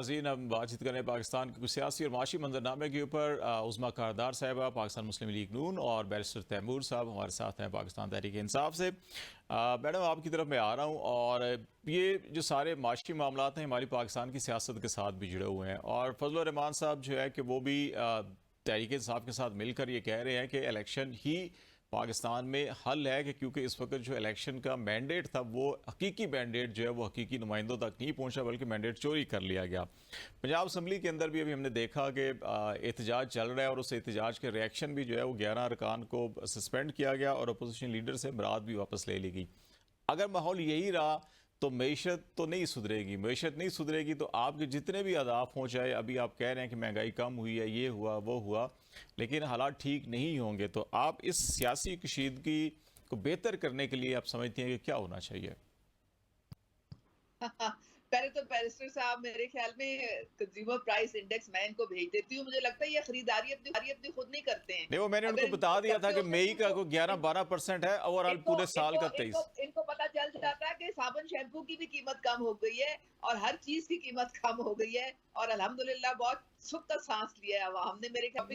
नाज़रीन, हम बातचीत करें पाकिस्तान के कुछ सियासी और माशी मंजरनामे के ऊपर। उज़्मा कारदार साहिबा पाकिस्तान मुस्लिम लीग नून और बैरिस्टर तैमूर साहब हमारे साथ हैं पाकिस्तान तहरीक इंसाफ से। मैडम, आपकी तरफ मैं आ रहा हूँ और ये जो सारे माशी मामलात हैं हमारी पाकिस्तान की सियासत के साथ भी जुड़े हुए हैं और फजल रहमान साहब जो है कि वो भी तहरीक इंसाफ के साथ मिलकर ये कह रहे हैं कि इलेक्शन ही पाकिस्तान में हल है, कि क्योंकि इस वक्त जो इलेक्शन का मैंडेट था वो हकीकी मैंडेट जो है वो हकीकी नुमाइंदों तक नहीं पहुंचा बल्कि मैंडेट चोरी कर लिया गया। पंजाब असम्बली के अंदर भी अभी हमने देखा कि एहतजाज चल रहा है और उस एहतजाज के रिएक्शन भी जो है वो 11 अरकान को सस्पेंड किया गया और अपोजिशन लीडर से बरात भी वापस ले ली गई। अगर माहौल यही रहा तो मैशत तो नहीं सुधरेगी। मैशत नहीं सुधरेगी तो आपके जितने भी अहदाफ हों, चाहे अभी आप कह रहे हैं कि महंगाई कम हुई है, ये हुआ वो हुआ, लेकिन हालात ठीक नहीं होंगे। तो आप इस सियासी कशीदगी को बेहतर करने के लिए आप समझती हैं कि क्या होना चाहिए? पहले तो बैरिस्टर साहब, मेरे ख्याल में कंज्यूमर प्राइस इंडेक्स मैं इनको भेज देती हूँ। मुझे लगता है ये खरीदारी अपनी खुद नहीं करते हैं। नहीं, वो मैंने उनको बता दिया था कि मई का को 11-12% है ओवरऑल पूरे साल का 23। इनको पता चल जाता है कि साबुन शैम्पू की भी कीमत कम हो गई है और हर चीज की कीमत कम हो गई है और अल्हम्दुलिल्लाह बहुत सुख का सांस लिया है। हमने मेरे कम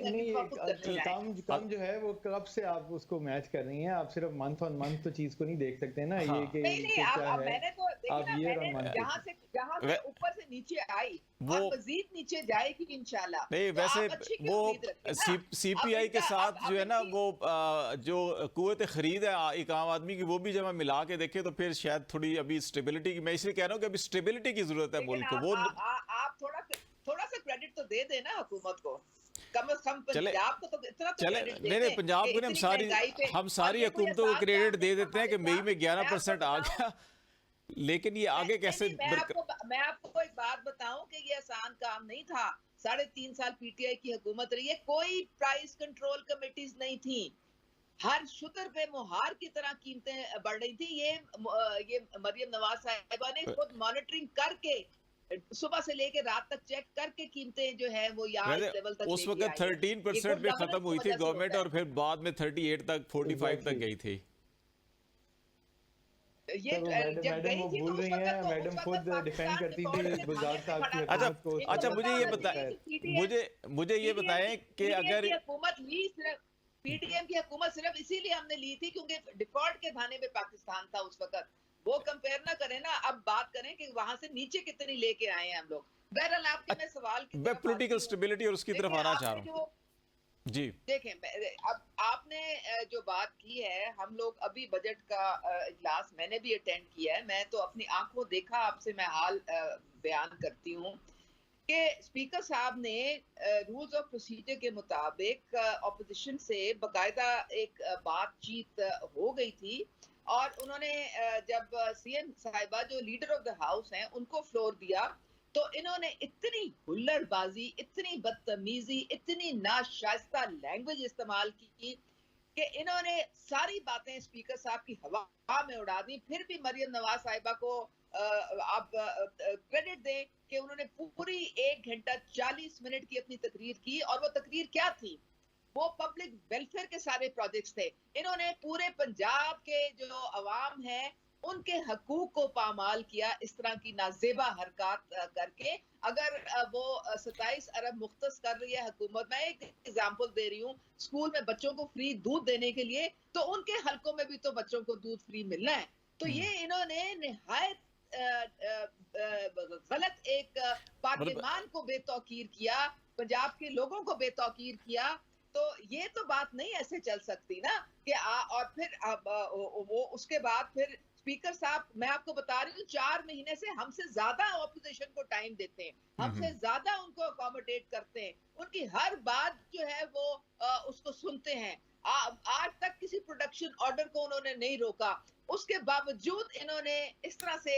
जो है वो कब से आप उसको मैच कर रही हैं? आप सिर्फ मंथ ऑन मंथ तो चीज को नहीं देख सकते ना। हाँ। ये कि नहीं, क्या है, मैंने तो आप जहाँ से ऊपर से नीचे आई वो और मजीद नीचे जाएगी इंशाल्लाह। नहीं, तो वैसे वो सीपीआई के साथ जो है ना वो जो कुव्वत खरीद है एक आम आदमी की, वो भी जब हम मिला के देखें तो फिर शायद थोड़ी अभी स्टेबिलिटी की, मैं इसलिए कह रहा हूँ कि अभी स्टेबिलिटी की जरूरत है मुल्क को। वो आप थोड़ा सा क्रेडिट तो दे देना हुकूमत को, कम से कम पंजाब को तो इतना तो चले। नहीं, पंजाब को हम सारी हुकूमतों को क्रेडिट दे देते हैं कि मई में 11% आ गया, लेकिन ये आगे कैसे? मैं आपको एक बात बताऊं कि ये आसान काम नहीं था। 3.5 साल पीटीआई की हुकूमत रही है, कोई प्राइस कंट्रोल कमेटीज नहीं थी। हर शुतर पे मुहार की तरह कीमतें बढ़ रही थी। ये मरियम नवाज साहिबा ने खुद मॉनिटरिंग करके सुबह से लेके रात तक चेक करके कीमतें जो है वो यहाँ लेवल तक उस वक्त 13% में खत्म हुई थी गवर्नमेंट और फिर बाद में 38 तक 45 तक गई थी। ये मैडम वो भूल रही हैं, मैडम खुद डिफेंड करती थी गुलजार साहब की हुकूमत को। अच्छा, मुझे ये बताएं कि अगर हुकूमत ली, सिर्फ पीडीएम की हुकूमत सिर्फ इसीलिए हमने ली थी क्योंकि डिफॉल्ट के थाने पे पाकिस्तान था उस वक्त। वो कंपेयर ना करें ना, अब बात करें कि वहां से नीचे कितनी लेके आए हैं हम लोग। बहरहाल आपके मैं सवाल की पॉलिटिकल स्टेबिलिटी और उसकी तरफ आना चाह रहा हूँ जी। देखें, अब आपने जो बात की है, हम लोग अभी बजट का इजलास मैंने भी अटेंड किया है। मैं तो अपनी आंखों देखा, आपसे मैं हाल बयान करती हूँ कि स्पीकर साहब ने रूल्स ऑफ प्रोसीजर के मुताबिक ऑपोजिशन से बकायदा एक बातचीत हो गई थी और उन्होंने जब सीएम साहिबा जो लीडर ऑफ द हाउस हैं उनको फ्लोर दिया तो इन्होंने इतनी हुल्लड़बाजी, इतनी बदतमीजी, इतनी नाशाइस्ता लैंग्वेज इस्तेमाल की कि इन्होंने सारी बातें स्पीकर साहब की हवा में उड़ा दी। फिर भी मरियम नवाज साहिबा को आप क्रेडिट दें कि उन्होंने पूरी 1 घंटा 40 मिनट की अपनी तकरीर की और वो तकरीर क्या थी? वो पब्लिक वेलफेयर के सारे प्रोजेक्ट्स थे। इन्होंने पूरे पंजाब के जो अवाम है उनके हकूक को पामाल किया इस तरह की नाजेबा हरकत करके। अगर वो 27 अरब मुख्तस कर रही है हुकूमत, मैं एक एग्जांपल दे रही हूँ, स्कूल में बच्चों को फ्री दूध देने के लिए, तो उनके हलकों में भी तो बच्चों को दूध फ्री मिलना है। तो ये इन्होंने निहायत गलत एक पार्लियामान को बेतौकीर किया, पंजाब के लोगों को बेतौकीर किया। तो ये तो बात नहीं ऐसे चल सकती ना कि और फिर वो उसके बाद फिर स्पीकर साहब, मैं आपको बता रही हूँ, 4 महीने से हमसे ज्यादा ऑपोजिशन को टाइम देते हैं, हमसे ज्यादा उनको अकोमोडेट करते हैं, उनकी हर बात जो है वो उसको सुनते हैं। आज तक किसी प्रोडक्शन ऑर्डर को उन्होंने नहीं रोका। उसके बावजूद इन्होंने इस तरह से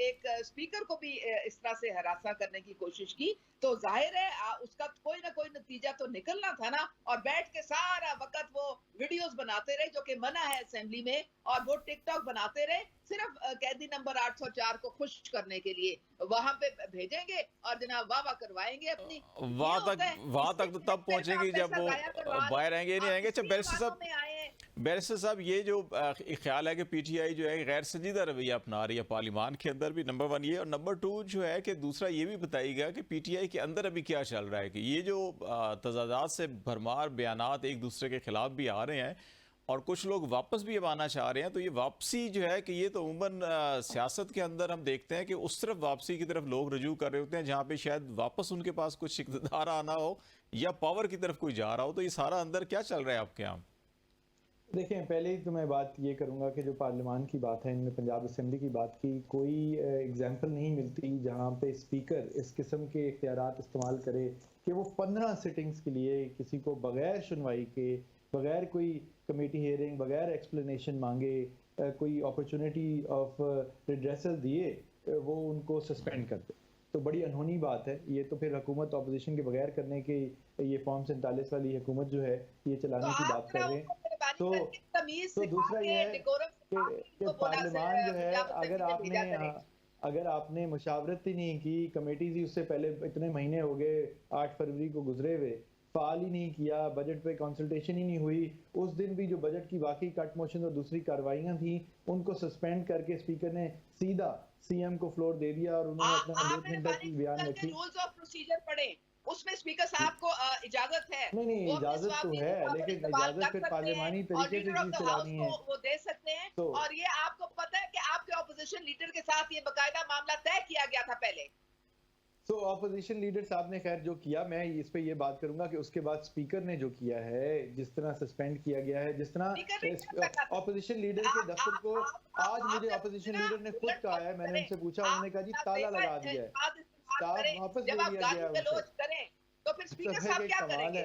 एक स्पीकर को भी इस तरह से हरासा करने की कोशिश की। तो जाहिर है उसका कोई ना कोई नतीजा तो निकलना था ना। और बैठ के सारा वक्त वो वीडियोस बनाते रहे जो कि मना है असेंबली में, और वो टिकटॉक बनाते रहे सिर्फ कैदी नंबर 804 को खुश करने के लिए। वहां पे भेजेंगे और जनाब वाह करवाएंगे अपनी। वहां तक तो तब पहुंचेंगे जब वो बाहर आएंगे, नहीं आएंगे। अच्छा बैरिस्टर साहब, बैरिस्टर साहब, ये जो एक ख्याल है कि पीटीआई जो है गैर संजीदा रवैया अपना रही है पार्लियामान के अंदर भी, नंबर वन ये, और नंबर टू जो है कि दूसरा ये भी बताइएगा कि पीटीआई के अंदर अभी क्या चल रहा है कि ये जो तजादात से भरमार बयानात एक दूसरे के खिलाफ भी आ रहे हैं और कुछ लोग वापस भी अब आना चाह रहे हैं, तो ये वापसी जो है कि ये तो उमूमन सियासत के अंदर हम देखते हैं कि उस तरफ वापसी की तरफ लोग रजू कर रहे होते हैं जहाँ पे शायद वापस उनके पास कुछ इक़्तिदार आना हो या पावर की तरफ कोई जा रहा हो। तो ये सारा अंदर क्या चल रहा है आपके यहाँ? देखें, पहले ही तो मैं बात ये करूंगा कि जो पार्लियामान की बात है, इनमें पंजाब असेंबली की बात की, कोई एग्जांपल नहीं मिलती जहां पे स्पीकर इस किस्म के इख्तियारात इस्तेमाल करे कि वो 15 सिटिंग्स के लिए किसी को बगैर सुनवाई के, बगैर कोई कमेटी हियरिंग, बगैर एक्सप्लेनेशन मांगे, कोई अपॉर्चुनिटी ऑफ रिड्रेसल दिए, वो उनको सस्पेंड कर दे। तो बड़ी अनहोनी बात है ये। तो फिर हुकूमत ऑपोजिशन के बगैर करने की ये फॉर्म 47 वाली हुकूमत जो है ये चलाने की बात कर रहे हैं। तो दूसरा ये है कि पार्लियामान जो है, अगर आपने मुशावरत ही नहीं की, कमेटीज ही उससे पहले इतने महीने हो गए, 8 फरवरी को गुजरे हुए, फाल ही नहीं किया, बजट पे कंसल्टेशन ही नहीं हुई, उस दिन भी जो बजट की बाकी कट मोशन और दूसरी कार्रवाइयां थी उनको सस्पेंड करके स्पीकर ने सीधा सीएम को फ्लोर दे दिया और उन्होंने अपना 2 घंटे की बयान रखी। रूल्स ऑफ प्रोसीजर पढ़े, उसमें स्पीकर साहब को इजाजत है। नहीं, इजाजत तो है, लेकिन इजाजत फिर पार्लियामानी तरीके से चीज चलानी है वो दे सकते हैं। तो, और ये आपको पता है कि आपके ऑपोजिशन लीडर के साथ ये बकायदा मामला तय किया गया था पहले। तो ऑपोजिशन लीडर साहब ने खैर जो किया, मैं इस पे ये बात करूंगा कि उसके बाद स्पीकर ने जो किया है, जिस तरह सस्पेंड किया गया है, जिस तरह ऑपोजिशन लीडर के दफ्तर को, आज मुझे ऑपोजिशन लीडर ने खुद कहा है, मैंने उनसे पूछा, उन्होंने कहा जी ताला लगा दिया है, स्टाफ वापस ले लिया गया है उनसे। तो फिर स्पीकर साहब क्या करेंगे?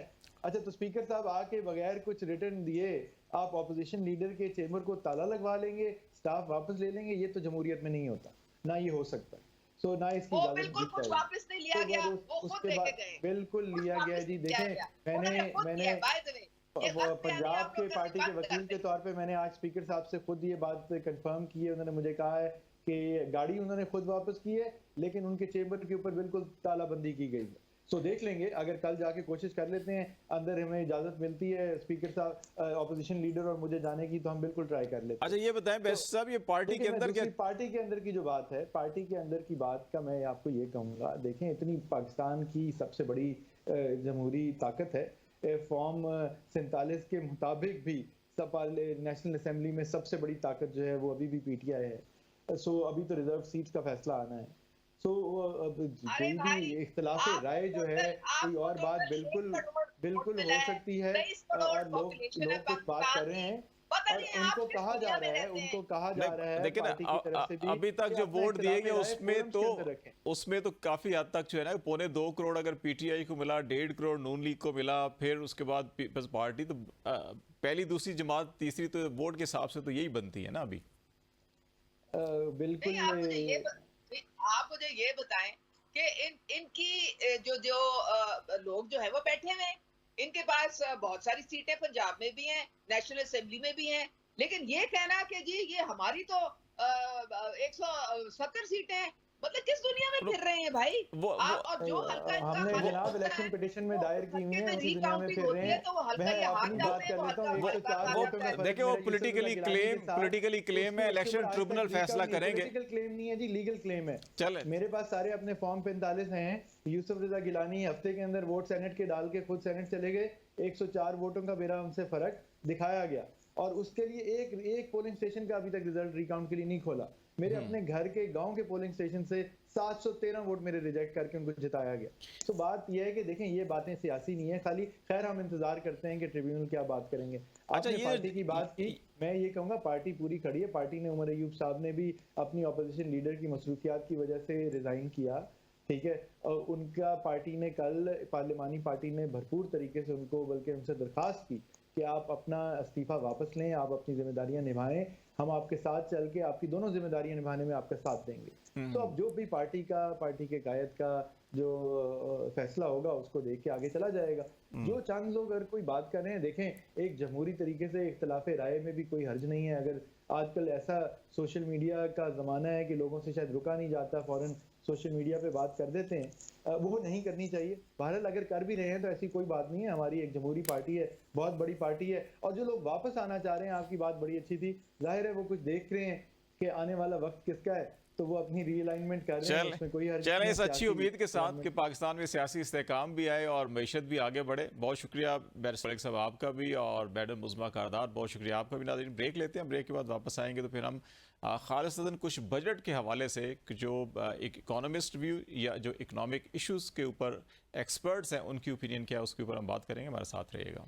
अच्छा, तो स्पीकर साहब आके बगैर कुछ रिटर्न दिए आप ऑपोजिशन लीडर के चेंबर को ताला लगवा लेंगे, स्टाफ वापस ले लेंगे? ये तो जमहूरियत में नहीं होता, ना ये हो सकता। सो ना इसकी बिल्कुल कुछ वापस नहीं लिया गया, वो खुद लेके गए। बिल्कुल लिया गया जी। देखें, मैंने पंजाब के पार्टी के वकील के तौर पे मैंने आज स्पीकर साहब से खुद ये बात कंफर्म की है। उन्होंने मुझे कहा है कि गाड़ी उन्होंने खुद वापस की है, लेकिन उनके चेंबर के ऊपर बिल्कुल तालाबंदी की गई है। सो देख लेंगे, अगर कल जाके कोशिश कर लेते हैं, अंदर हमें इजाजत मिलती है स्पीकर साहब, ऑपोजिशन लीडर और मुझे जाने की, तो हम बिल्कुल ट्राई कर लेते हैं। अच्छा, ये बताएं बैरिस्टर साहब, ये पार्टी के अंदर क्या, पार्टी के अंदर की जो बात है, पार्टी के अंदर की बात का मैं आपको ये कहूंगा, देखें, इतनी पाकिस्तान की सबसे बड़ी जमहूरी ताकत है, फॉर्म 47 के मुताबिक भी नेशनल असेंबली में सबसे बड़ी ताकत जो है वो अभी भी पीटीआई है। सो अभी तो रिजर्व सीट्स का फैसला आना है। तो कोई भी इख्तिलाफ राय जो है, कोई और बात बिल्कुल हो सकती है, और लोग कुछ बात कर रहे हैं और उनको कहा जा रहा है लेकिन पार्टी की तरफ से भी, अभी तक जो वोट दिए गए उसमें तो काफी हद तक जो है ना, 2.25 करोड़ अगर पीटीआई को मिला, 1.5 करोड़ नून लीग को मिला, फिर उसके बाद पीपल्स पार्टी, तो पहली, दूसरी जमात, तीसरी, तो वोट के हिसाब से तो यही बनती है ना अभी। बिल्कुल। आप मुझे ये बताएं कि इनकी जो लोग जो है वो बैठे हुए हैं, इनके पास बहुत सारी सीटें पंजाब में भी हैं, नेशनल असेंबली में भी हैं, लेकिन ये कहना कि जी ये हमारी तो 170 सीटें हैं, मतलब किस दुनिया में फिर रहे हैं भाई? और जो हमने जनाब इलेक्शन पिटीशन में दायर की हुई है, उसी दुनिया में फिर रहे हैं। मैं अपनी बात कर लेता हूं, 104 वोटों में देखिए, वो पॉलिटिकली क्लेम है, इलेक्शन ट्रिब्यूनल फैसला करेंगे। पॉलिटिकल क्लेम नहीं है जी, लीगल क्लेम है। चले, मेरे पास सारे अपने फॉर्म 45 हैं। यूसुफ रजा गिलानी हफ्ते के अंदर वोट सेनेट के डाल के खुद सेनेट चले गए, 104 वोटों का मेरा उनसे फर्क दिखाया गया, और उसके लिए एक पोलिंग स्टेशन का अभी तक रिजल्ट रिकाउंट के लिए नहीं खोला। मेरे अपने घर के गांव के पोलिंग स्टेशन से 713 वोट मेरे रिजेक्ट करके उनको जिताया गया। तो बात यह है कि देखें, ये बातें सियासी नहीं है खाली, खैर हम इंतजार करते हैं कि ट्रिब्यूनल क्या बात करेंगे। आपने पार्टी की बात की, मैं ये कहूंगा पार्टी पूरी खड़ी है। पार्टी ने, उमर अयूब साहब ने भी अपनी ऑपोजिशन लीडर की मसरूफियात की वजह से रिजाइन किया, ठीक है, और उनका पार्टी ने कल, पार्लियामानी पार्टी ने भरपूर तरीके से उनको, बल्कि उनसे दरखास्त की कि आप अपना इस्तीफा वापस लें, आप अपनी जिम्मेदारियां निभाएं, हम आपके साथ चल के आपकी दोनों जिम्मेदारियां निभाने में आपका साथ देंगे। तो अब जो भी पार्टी के कायद का जो फैसला होगा उसको देख के आगे चला जाएगा। जो चंद लोग अगर कोई बात कर रहे हैं, देखें, एक जमहूरी तरीके से इख्तिलाफ राय में भी कोई हर्ज नहीं है। अगर आजकल ऐसा सोशल मीडिया का जमाना है कि लोगों से शायद रुका नहीं जाता, फौरन सोशल मीडिया पे बात कर देते हैं, वो नहीं करनी चाहिए। बहरहाल अगर कर भी रहे हैं तो ऐसी कोई बात नहीं है, हमारी एक जमहूरी पार्टी है, बहुत बड़ी पार्टी है, और जो लोग वापस आना चाह रहे हैं, आपकी बात बड़ी अच्छी थी, जाहिर है वो कुछ देख रहे हैं कि आने वाला वक्त किसका है, तो वो अपनी रीअलाइनमेंट कर रहे हैं, उसमें कोई हर्ज चलें नहीं है। इस अच्छी सियासी उम्मीद के साथ कि alignment- पाकिस्तान में सियासी इस्तेहकाम भी आए और मैशत भी आगे बढ़े। बहुत शुक्रिया बैरिस्टर मलिक साहब आपका भी, और मैडम उज़्मा कारदार बहुत शुक्रिया आपका भी। नाज़रीन ब्रेक लेते हैं, ब्रेक के बाद वापस आएंगे तो फिर हम खालिस्तन कुछ बजट के हवाले से जो एक इकोनॉमिस्ट व्यू या जो इकोनॉमिक इशूज़ के ऊपर एक्सपर्ट्स हैं उनकी ओपिनियन क्या है उसके ऊपर हम बात करेंगे। हमारे साथ रहिएगा।